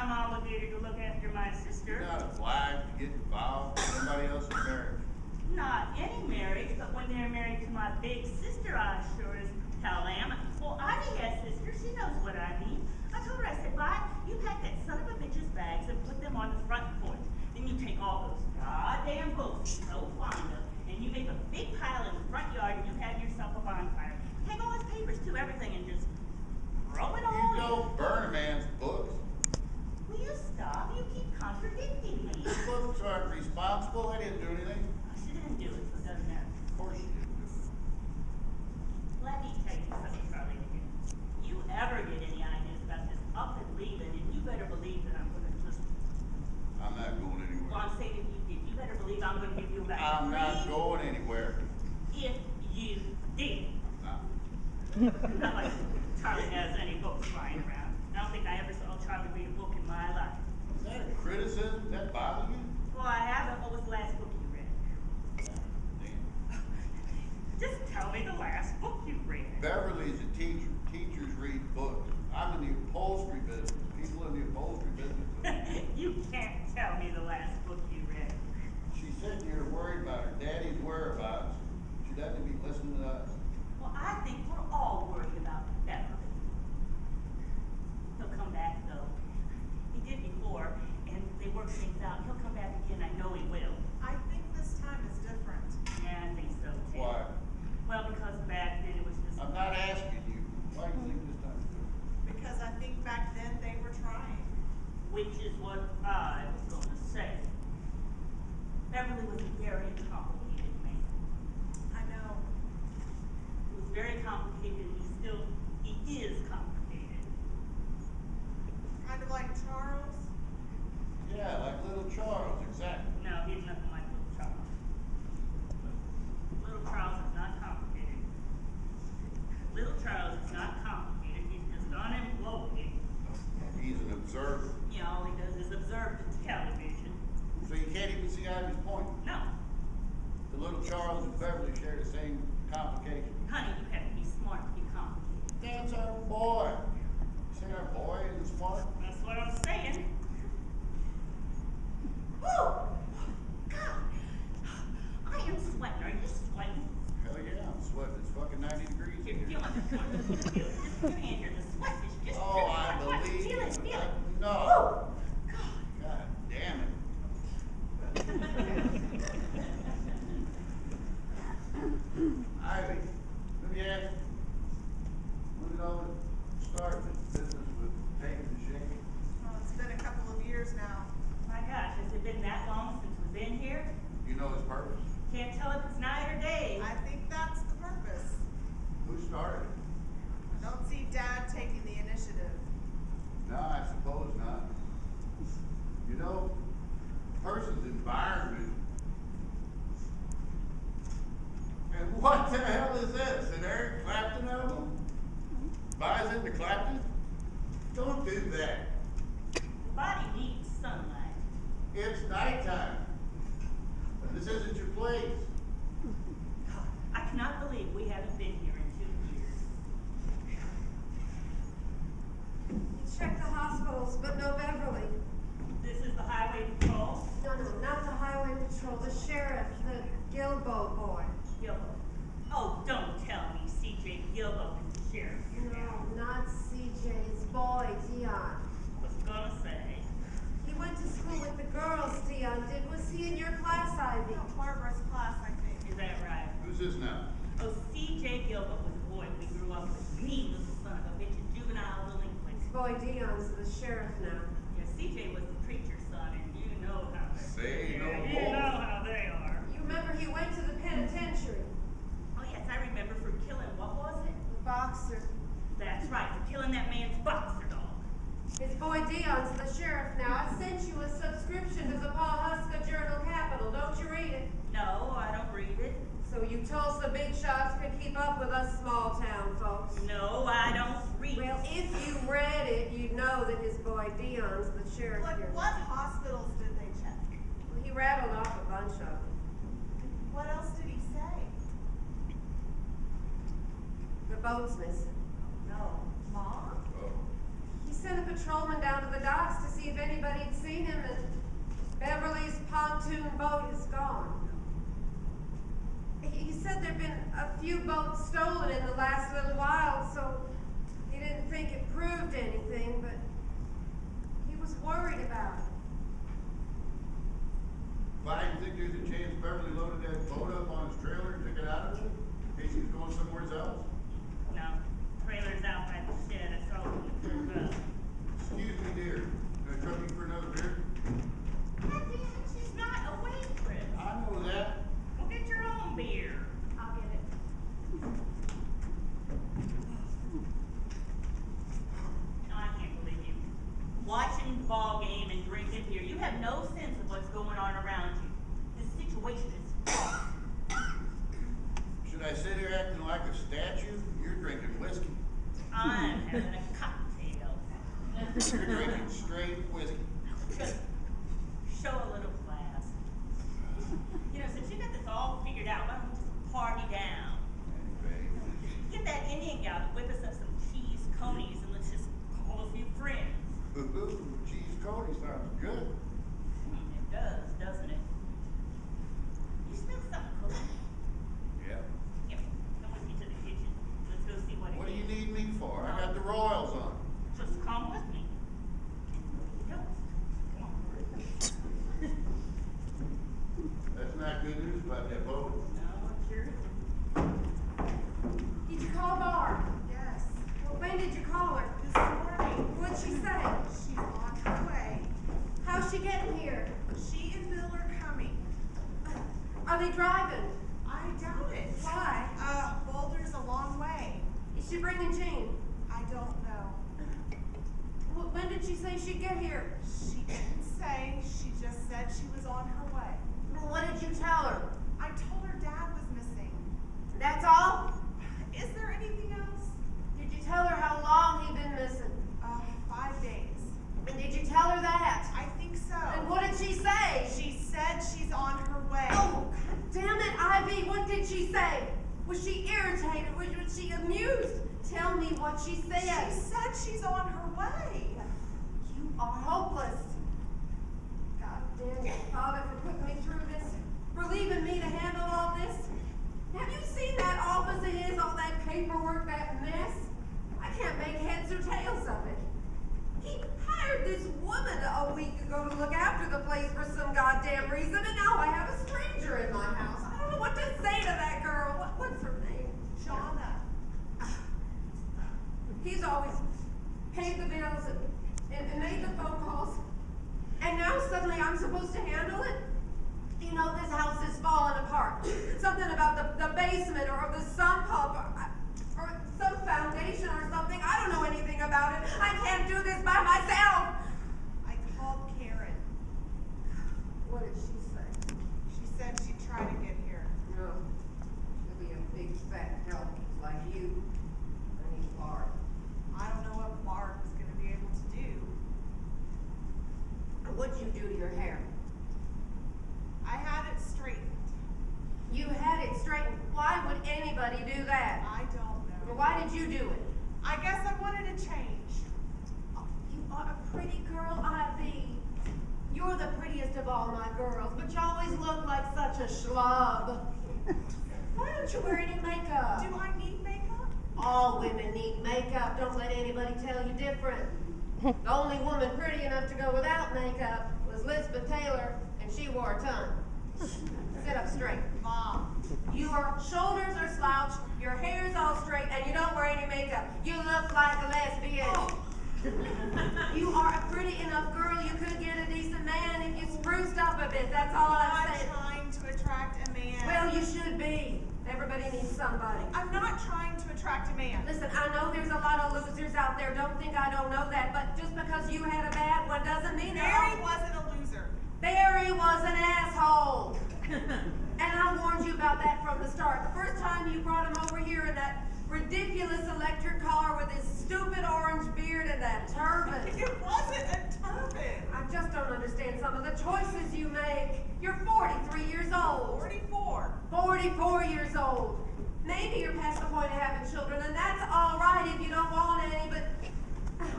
I'm obligated to look after my sister. You're not obliged to get involved in somebody else's marriage. Not any marriage, but when they're married to my big sister, I sure as hell am. Well, Ivy has sister. She knows what I mean. I told her, I said, Vi, you pack that son of a bitch's bags and put them on the front porch. Then you take all those goddamn books you're so fond of, and you make a big pile in the front yard, and you have yourself a bonfire. Take all his papers too, everything, and just throw it all in. You don't burn a man's books. Will you stop? You keep contradicting me. The books aren't responsible. I didn't do anything. She didn't do it, so it doesn't matter. Of course you didn't do it. Let me tell you something, Charlie. You ever get any ideas about this up and leaving, and you better believe that I'm going to just... I'm not going anywhere. Well, I'm saying if you did, you better believe I'm going to give you about I'm not going anywhere. if you did. No. Not like Charlie has any books lying around. I don't think I ever saw Charlie read a book in my life. Is that a criticism? Does that bother you? Well, I haven't. What was the last book you read? Damn. Just tell me the last book you read. Beverly's a teacher. Teachers read books. I'm in the upholstery business. People in the upholstery business. You can't tell me the last book you read. She's sitting here worried about her daddy's whereabouts. She doesn't be listening to us. Well, I think we're all worried about Beverly. He'll come back, though. He did before, and they worked things out. He'll come back again. I know he will. I think this time is different. Yeah, I think so, too. Why? Well, because back then it was just... I'm not asking you. Why do you think this time is different? Because I think back then they were trying. Which is what I was going to say. Beverly was a very complicated man. I know. He was very complicated, and he is complicated. Kind of like Charles. Yeah, like little Charles, exactly. No, he's nothing like Little Charles. Little Charles is not complicated. Little Charles is not complicated. He's just unemployed. He's an observer. Yeah, all he does is observe the television. So you can't even see Ivy's point. No. The little Charles and Beverly share the same complication. Honey, you have to be smart to be complicated. That's our boy. You say our boy isn't smart? That's what I'm saying. Oh, God. I am sweating. Are you sweating? Hell yeah, I'm sweating. It's fucking 90 degrees Here, in feel here. it. Just feel it. Just put your hand here. The sweat is just... Oh, I believe Feel it. you. Feel it. No. Oh, God damn it. Ivy, let me ask you. When did all this start, this business with taking the shake? Well, it's been a couple of years now. my gosh, has it been that long since we've been here? You know his purpose? Can't tell if it's night or day. I think that's the purpose. Who started it? I don't see Dad taking the initiative. No, I suppose not. You know, a person's environment. And what the hell is this? An Eric Clapton album? Buys into Clapton? Don't do that. The body needs sunlight. It's nighttime. And this isn't your place. God, I cannot believe we haven't been here in 2 years. We checked the hospitals, but no Beverly. This is the highway patrol. No, not the highway patrol, the sheriff, the Gilbo boy. Gilbo. Oh, don't tell me C.J. Gilbo is the sheriff here now. No, not CJ, his boy, Dion. Was gonna say. He went to school with the girls, Dion did. Was he in your class, Ivy? No, Barbara's class, I think. Is that right? Who's this now? Oh, C.J. Gilbo was a boy we grew up with. Mean little son of a bitch, a juvenile delinquent. His boy Dion's the sheriff now. Yeah, C.J. was the preacher's son, and you know how they Say no yeah, you more. know how they are. You remember he went to the penitentiary. Oh, yes, I remember for killing, what was it? The boxer. That's right, for killing that man's boxer dog. His boy Dion's the sheriff now. I sent you a subscription to the Pawhuska Journal-Capitol. Don't you read it? No, I don't read it. So you Tulsa big shots could keep up with us small town folks. No, I don't read Well, it. if you read it, you'd know that his boy Dion's the sheriff Like, here. what hospitals did they check? Well, he rattled off a bunch of them. What else did he say? The boat's missing. No. Mom? Oh. He sent a patrolman down to the docks to see if there'd been a few boats stolen in the last little while, so he didn't think it proved anything, but he was worried about it. Why, you think there's a chance Beverly loaded that boat up on his trailer and took it out of it? In case he was going somewhere else? No, trailer's out by the shed. I saw it when it turned up. Excuse me, dear. Can I trouble you for another beer? God damn it, she's not a waitress. I know that. Go get your own beer. I'll get it. No, I can't believe you. Watching the ball game and drinking beer. You have no sense of what's going on around you. This situation is false. Should I sit here acting like a statue? You're drinking whiskey. I'm having a cocktail. You're drinking straight whiskey. Just show a little class. You know, since you got this all figured out, why don't we just party down? Anyway, Get that Indian gal to whip us up some cheese conies and let's just call a few friends. ooh, cheese Cody sounds good. It does, doesn't it? You smell something cooking? Yeah. Yep. Come with me to the kitchen. Let's go see what What do it you is. need me for? I got the royals on. Just come with me. Go. Come on. That's not good news about that boat. No, it sure isn't. Did you call Barb? Yes. Well, when did you call her? This morning. What'd she say? She's on her way. How's she getting here? She and Bill are coming. Are they driving? I doubt it. Why? Boulder's a long way. Is she bringing Jean? I don't know. When did she say she'd get here? She didn't say. She just said she was on her way. Well, what did you tell her? I told her Dad was missing. That's all? Is there anything else? Did you tell her how long he'd been missing? 5 days. And did you tell her that? I think so. And what did she say? She said she's on her way. Oh, God damn it, Ivy, what did she say? Was she irritated? Was she amused? Tell me what she She said. said she's on her way. You are hopeless. God damn it, Father, for putting me through this, for leaving me to handle all this. Have you seen that office of his, all that paperwork, that mess? I can't make heads or tails of it. He hired this woman a week ago to look after the place for some goddamn reason, and now I have a stranger in my house. I don't know what to say to that girl. What's her name? Shauna. He's always paid the bills and made the phone calls. And now suddenly I'm supposed to handle it? You know, this house is falling apart. Something about the basement or the sump pump or some foundation or something. I don't know anything about it. I can't do this by myself. I called Karen. What did she say? She said she'd try to get here. No. She'll be a big fat help like you. I need Bart. I don't know what Barb is going to be able to do. What'd you do to your hair? I had it straightened. You had it straightened. Why would anybody do that? I don't know. Why did you do it? I guess I wanted to change. Oh, you are a pretty girl, Ivy. You're the prettiest of all my girls, but you always look like such a schlub. Why don't you wear any makeup? Do I need makeup? All women need makeup. Don't let anybody tell you different. The only woman pretty enough to go without makeup was Lisbeth Taylor, and she wore a ton. Sit up straight. Mom. Your shoulders are slouched, your hair's all straight, and you don't wear any makeup. You look like a lesbian. Oh. You are a pretty enough girl. You could get a decent man if you spruced up a bit. That's all I'm I'm saying. trying to attract a man. Well, you should be. Everybody needs somebody. I'm not trying to attract a man. Listen, I know there's a lot of losers out there. Don't think I don't know that. But just because you had a bad one doesn't mean they're all... Barry wasn't a loser. Barry was an asshole. And I warned you about that from the start. The first time you brought him over here in that ridiculous electric car with his stupid orange beard and that turban. It wasn't a turban. I just don't understand some of the choices you make. You're 43 years old. 44. 44 years old. Maybe you're past the point of having children, and that's all right if you don't want any, but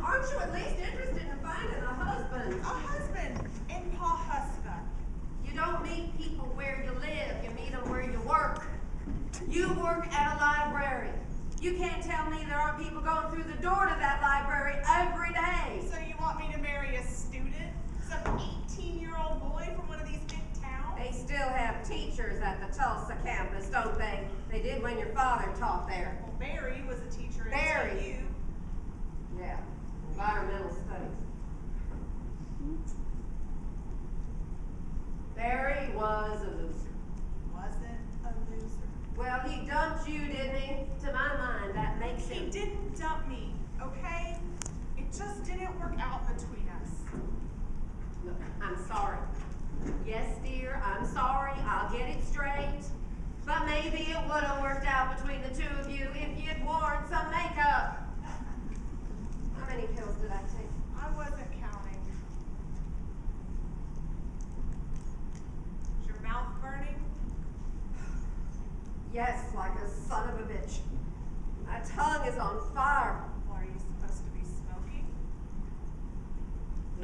aren't you at least interested in finding a husband? A husband in Pawhuska. You don't meet people where you live, you meet them where you work. You work at a library. You can't tell me there aren't people going through the door to that library every day. So you want me to marry a student? Some 18-year-old boy from one of these big towns? They still have teachers at the Tulsa campus, don't they? They did when your father taught there. Well, Barry was a teacher at Barry. TU. Yeah, environmental studies. Barry was a loser. Wasn't a loser. Well, he dumped you, didn't he? To my mind, that makes He him... didn't dump me, okay? It just didn't work out between us. Look, I'm sorry. Yes, dear, I'm sorry. I'll get it straight. But maybe it would have worked out between the two of you if you'd worn some makeup. How many pills did I take? I wasn't counting. Is your mouth burning? Yes, like a son of a bitch. My tongue is on fire. Well, are you supposed to be smoking?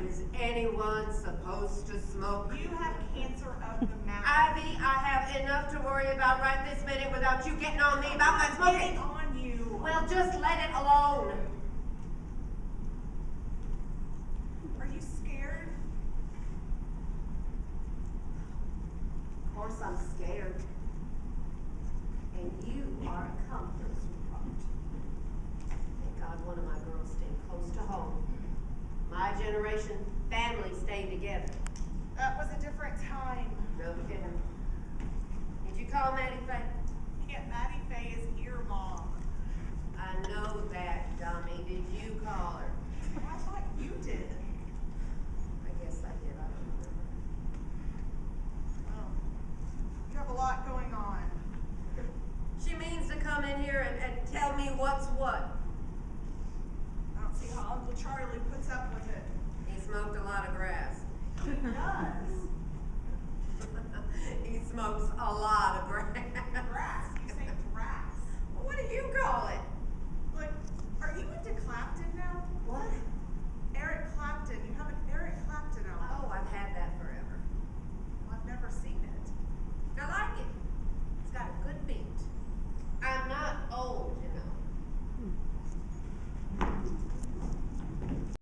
Is anyone supposed to smoke? You have cancer of the mouth. Ivy, I have enough to worry about right this minute without you getting on me about my I'm getting smoking. on you. Well, just let it alone. Are you scared? Of course I'm scared. And you are a comfort, sweetheart. Thank God one of my girls stayed close to home. My generation, families stayed together. That was a different time. No kidding. Did you call Maddie Faye? Aunt Maddie Faye is your mom. I know that, dummy. Did you call her?